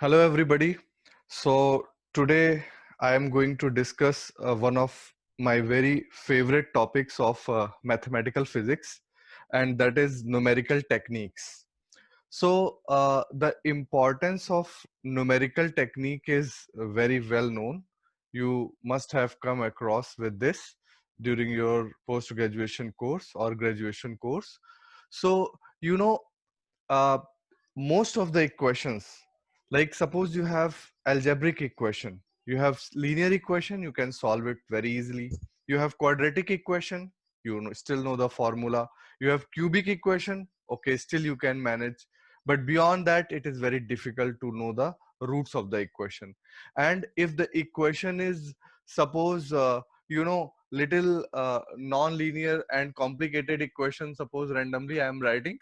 Hello, everybody. So, today I am going to discuss one of my very favorite topics of mathematical physics, and that is numerical techniques. So, the importance of numerical technique is very well known. You must have come across with this during your post graduation course or graduation course. So, you know, uh, most of the equations, like suppose you have algebraic equation, you have linear equation, you can solve it very easily. You have quadratic equation, still know the formula. You have cubic equation, okay, still you can manage. But beyond that, it is very difficult to know the roots of the equation. And if the equation is, suppose, little non-linear and complicated equation, suppose randomly I am writing,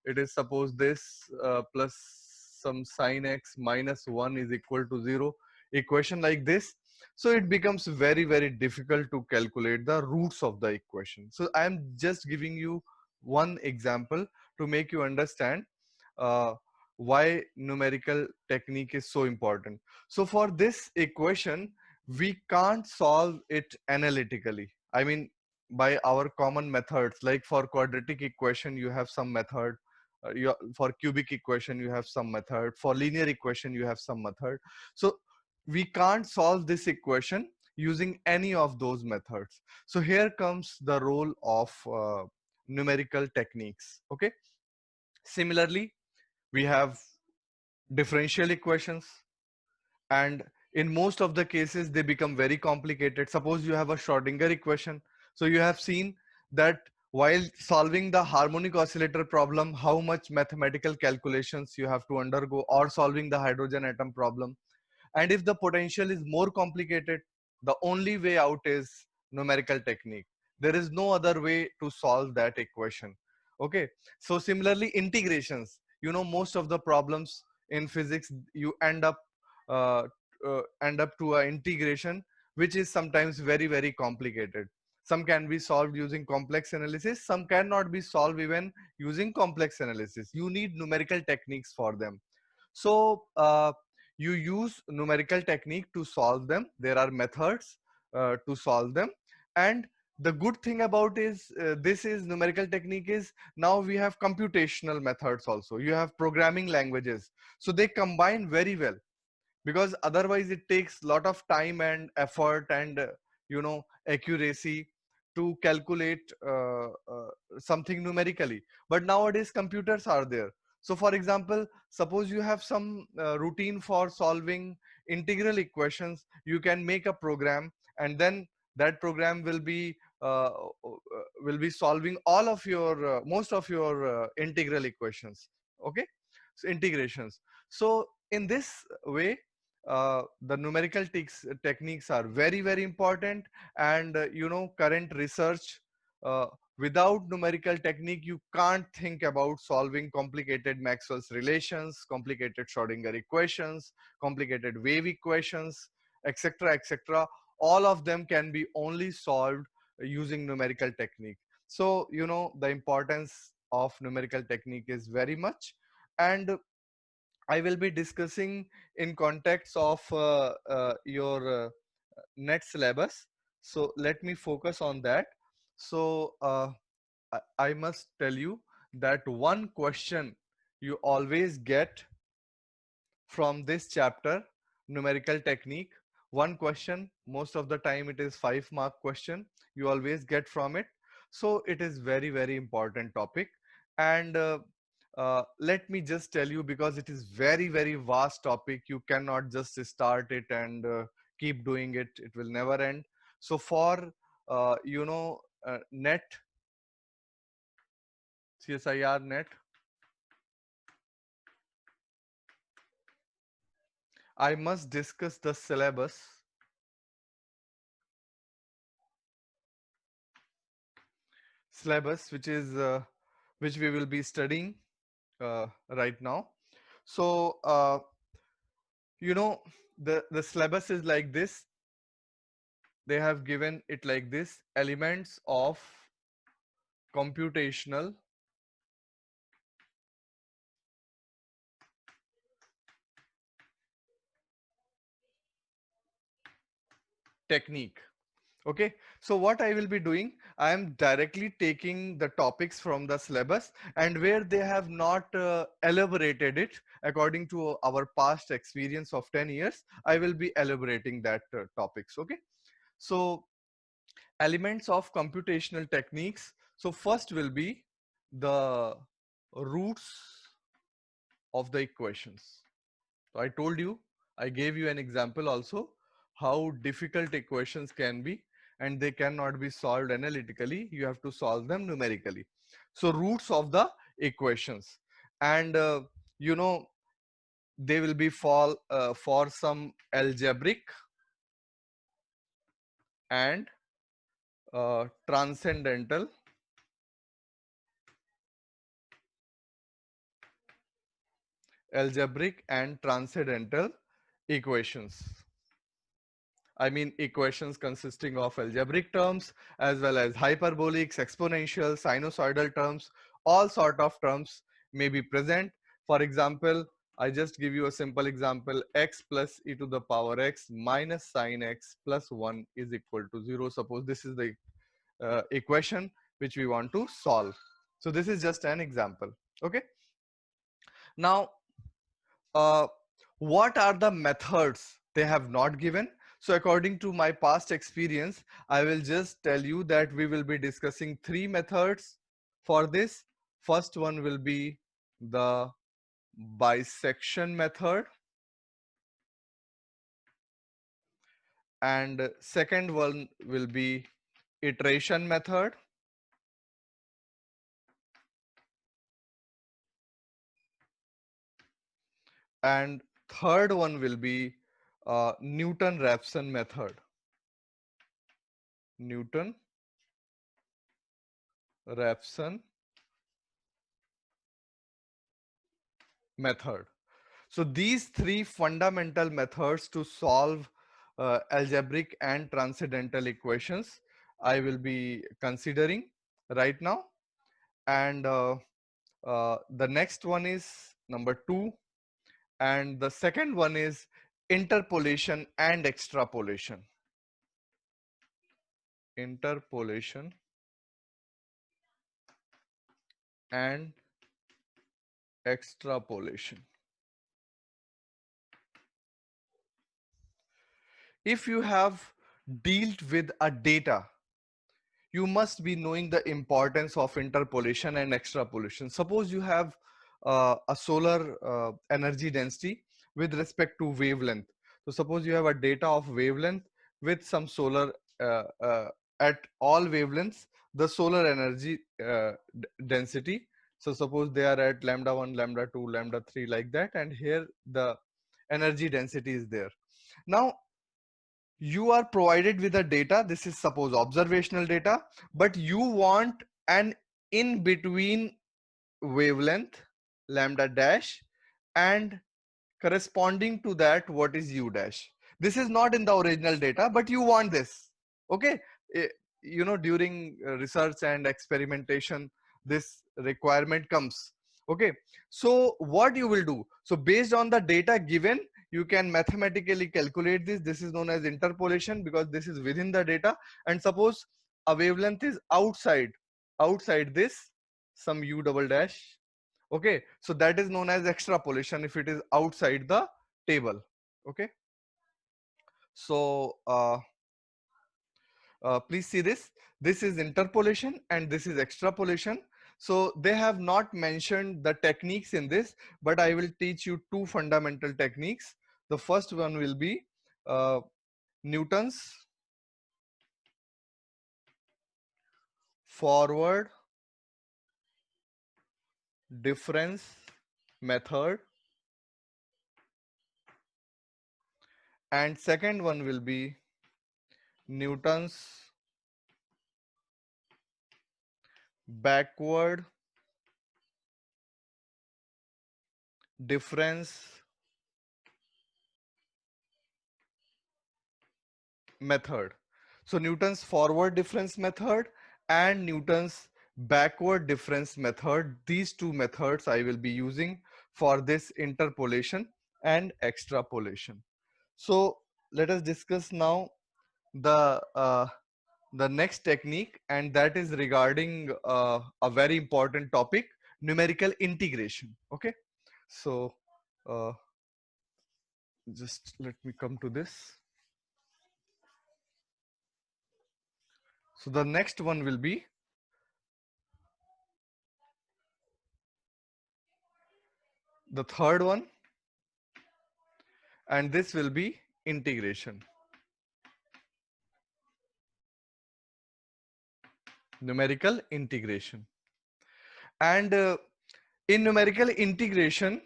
it is suppose this plus some sine x minus 1 is equal to 0, equation like this. So it becomes very, very difficult to calculate the roots of the equation. So I am just giving you one example to make you understand uh, why numerical technique is so important. So for this equation, we can't solve it analytically. I mean, by our common methods, like for quadratic equation, you have some method. For cubic equation, you have some method. For linear equation, you have some method. So we can't solve this equation using any of those methods. So here comes the role of numerical techniques. Okay. Similarly, we have differential equations, and in most of the cases they become very complicated. Suppose you have a Schrodinger equation. So you have seen that while solving the harmonic oscillator problem, how much mathematical calculations you have to undergo, or solving the hydrogen atom problem. And if the potential is more complicated, the only way out is numerical technique. There is no other way to solve that equation. Okay. So similarly, integrations, most of the problems in physics, you uh, end up to a integration which is sometimes very, very complicated. Some can be solved using complex analysis, some cannot be solved even using complex analysis. You need numerical techniques for them. So you use numerical technique to solve them. There are methods to solve them. And the good thing about is this is numerical technique is, now we have computational methods also. You have programming languages. So they combine very well, because otherwise it takes a lot of time and effort and accuracy to calculate something numerically. But nowadays computers are there. So for example, suppose you have some routine for solving integral equations, you can make a program, and then that program will be solving all of your most of your integral equations. Okay. So integrations. So in this way, the numerical techniques are very, very important. And current research, uh, without numerical technique, you can't think about solving complicated Maxwell's relations, complicated Schrodinger equations, complicated wave equations, etc., etc. All of them can be only solved using numerical technique. So the importance of numerical technique is very much. And I will be discussing in context of your net syllabus. So let me focus on that. So I must tell you that one question you always get from this chapter, numerical technique, one question, most of the time it is 5-mark question, you always get from it. So it is very, very important topic. And let me just tell you, because it is very, very vast topic, you cannot just start it and keep doing it, it will never end. So for net, CSIR net, I must discuss the syllabus which we will be studying right now. So you know the syllabus is like this. They have given it like this: elements of computational technique. Okay, so what I will be doing, I am directly taking the topics from the syllabus, and where they have not elaborated it according to our past experience of 10 years, I will be elaborating that topics. Okay, so elements of computational techniques. So first will be the roots of the equations. So I told you, I gave you an example also how difficult equations can be, and they cannot be solved analytically. You have to solve them numerically. So roots of the equations, and you know, they will be for some algebraic and transcendental equations. I mean equations consisting of algebraic terms as well as hyperbolics, exponentials, sinusoidal terms, all sort of terms may be present. For example, I just give you a simple example: x plus e to the power x minus sine x plus 1 is equal to 0. Suppose this is the equation which we want to solve. So this is just an example. Okay. Now, uh, what are the methods they have not given? So according to my past experience, I will just tell you that we will be discussing three methods for this. First one will be the bisection method, and second one will be iteration method, and third one will be Newton-Raphson method. Newton-Raphson method. So these three fundamental methods to solve algebraic and transcendental equations I will be considering right now. And the next one is number 2, and the second one is interpolation and extrapolation. Interpolation and extrapolation. If you have dealt with a data, you must be knowing the importance of interpolation and extrapolation. Suppose you have a solar energy density with respect to wavelength. So suppose you have a data of wavelength with some solar at all wavelengths, the solar energy density. So suppose they are at lambda 1, lambda 2, lambda 3 like that, and here the energy density is there. Now you are provided with a data, this is suppose observational data, but you want an in between wavelength lambda dash, and corresponding to that what is u dash. This is not in the original data, but you want this. Okay. Eh, you know, during research and experimentation this requirement comes. Okay, so what you will do, so based on the data given, you can mathematically calculate this. This is known as interpolation because this is within the data. And suppose a wavelength is outside this some u double dash. Okay, so that is known as extrapolation if it is outside the table. Okay, so please see this. This is interpolation and this is extrapolation. So they have not mentioned the techniques in this, but I will teach you two fundamental techniques. The first one will be uh, Newton's forward difference method, and second one will be Newton's backward difference method. So Newton's forward difference method and Newton's backward difference method, these two methods I will be using for this interpolation and extrapolation. So let us discuss now the next technique, and that is regarding a very important topic, numerical integration. Okay, so uh, just let me come to this. So the next one will be the third one, and this will be integration, numerical integration. And in numerical integration,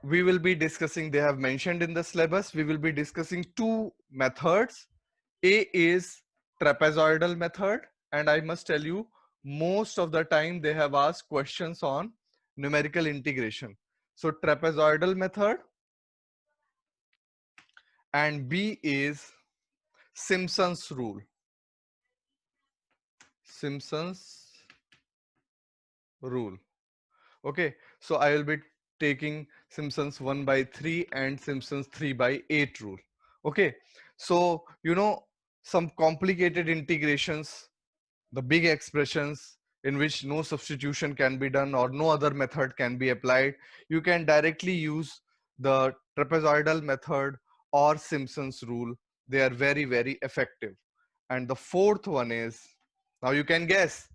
we will be discussing, they have mentioned in the syllabus, we will be discussing two methods. A is trapezoidal method, and I must tell you, most of the time they have asked questions on numerical integration. So trapezoidal method, and B is Simpson's rule. Simpson's rule. Okay, so I will be taking Simpson's 1/3 and Simpson's 3/8 rule. Okay, so you know, some complicated integrations, the big expressions in which no substitution can be done or no other method can be applied, you can directly use the trapezoidal method or Simpson's rule. They are very, very effective. And the fourth one is, now you can guess,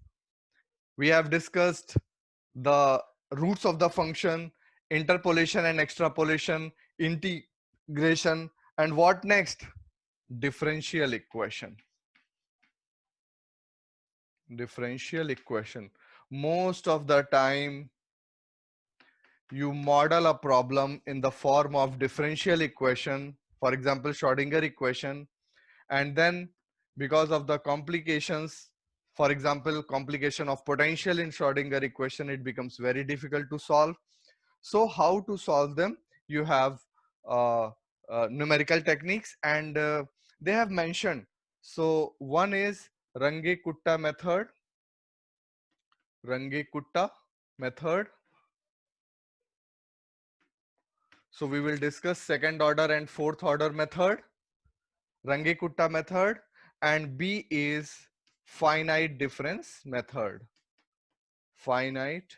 we have discussed the roots of the function, interpolation and extrapolation, integration, and what next? Differential equation. Differential equation. Most of the time, you model a problem in the form of differential equation, for example, Schrodinger equation, and then because of the complications, for example, complication of potential in Schrodinger equation, it becomes very difficult to solve. So how to solve them? You have uh, numerical techniques, and they have mentioned. So one is Runge-Kutta method. Runge-Kutta method. So we will discuss second order and fourth order method, Runge-Kutta method, and B is finite difference method. Finite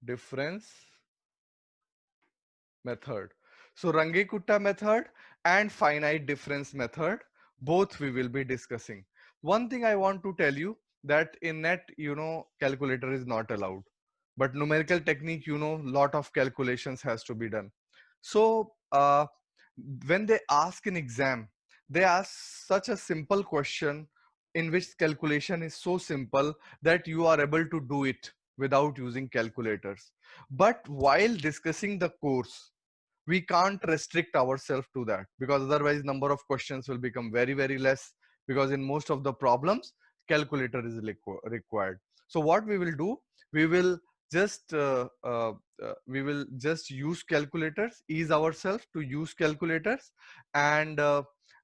difference method. So Runge-Kutta method and finite difference method, both we will be discussing. One thing I want to tell you, that in NET, you know, calculator is not allowed. But numerical technique, you know, lot of calculations has to be done. So when they ask in exam, they ask such a simple question in which calculation is so simple that you are able to do it without using calculators. But while discussing the course, we can't restrict ourselves to that, because otherwise number of questions will become very, very less, because in most of the problems calculator is required. So what we will do, we will just we will just use calculators, ease ourselves to use calculators, and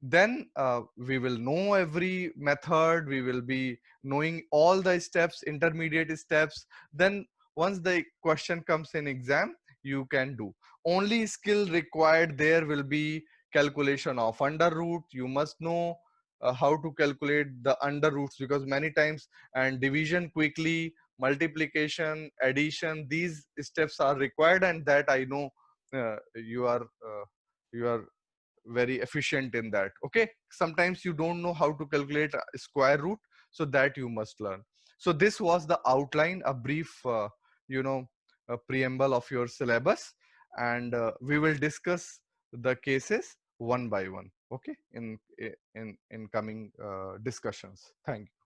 then we will know every method, we will be knowing all the steps, intermediate steps. Then once the question comes in exam, you can do. Only skill required there will be calculation of under root. You must know how to calculate the under roots, because many times, and division quickly, multiplication, addition, these steps are required, and that I know you are very efficient in that. Okay, sometimes you don't know how to calculate a square root, so that you must learn. So this was the outline, a brief you know a preamble of your syllabus, and we will discuss the cases one by one, okay, in coming discussions. Thank you.